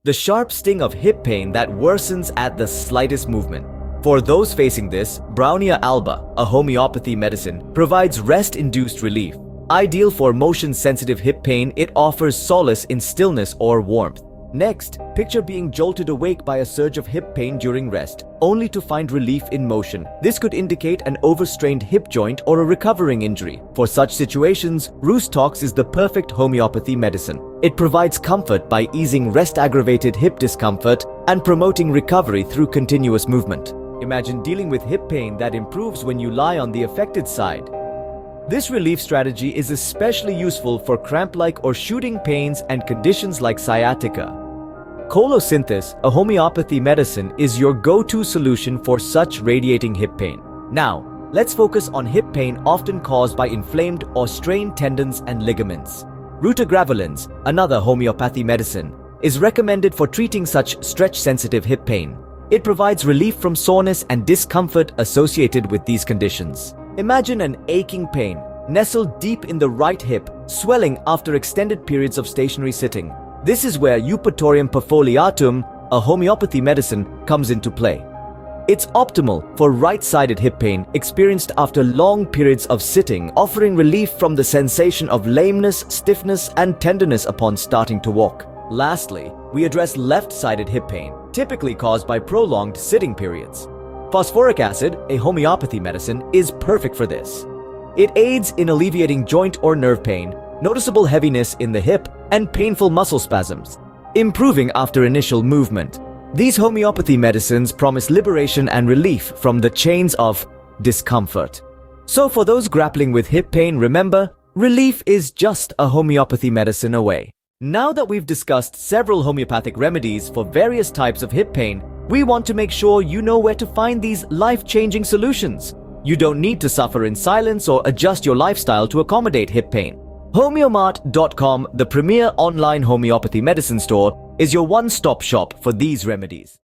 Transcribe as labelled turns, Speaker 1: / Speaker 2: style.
Speaker 1: the sharp sting of hip pain that worsens at the slightest movement. For those facing this, Bryonia alba, a homeopathy medicine, provides rest-induced relief. Ideal for motion-sensitive hip pain, it offers solace in stillness or warmth. Next, picture being jolted awake by a surge of hip pain during rest, only to find relief in motion. This could indicate an overstrained hip joint or a recovering injury. For such situations, Rhus Tox is the perfect homeopathy medicine. It provides comfort by easing rest-aggravated hip discomfort and promoting recovery through continuous movement. Imagine dealing with hip pain that improves when you lie on the affected side. This relief strategy is especially useful for cramp-like or shooting pains and conditions like sciatica. Colocynthis, a homeopathy medicine, is your go-to solution for such radiating hip pain. Now, let's focus on hip pain often caused by inflamed or strained tendons and ligaments. Rutagravelins, another homeopathy medicine, is recommended for treating such stretch-sensitive hip pain. It provides relief from soreness and discomfort associated with these conditions. Imagine an aching pain, nestled deep in the right hip, swelling after extended periods of stationary sitting. This is where Eupatorium Perfoliatum, a homeopathy medicine, comes into play. It's optimal for right-sided hip pain experienced after long periods of sitting, offering relief from the sensation of lameness, stiffness, and tenderness upon starting to walk. Lastly, we address left-sided hip pain, typically caused by prolonged sitting periods. Phosphoric acid, a homeopathy medicine, is perfect for this. It aids in alleviating joint or nerve pain, noticeable heaviness in the hip, and painful muscle spasms, improving after initial movement. These homeopathy medicines promise liberation and relief from the chains of discomfort. So for those grappling with hip pain, remember, relief is just a homeopathy medicine away. Now that we've discussed several homeopathic remedies for various types of hip pain, we want to make sure you know where to find these life-changing solutions. You don't need to suffer in silence or adjust your lifestyle to accommodate hip pain. Homeomart.com, the premier online homeopathy medicine store, is your one-stop shop for these remedies.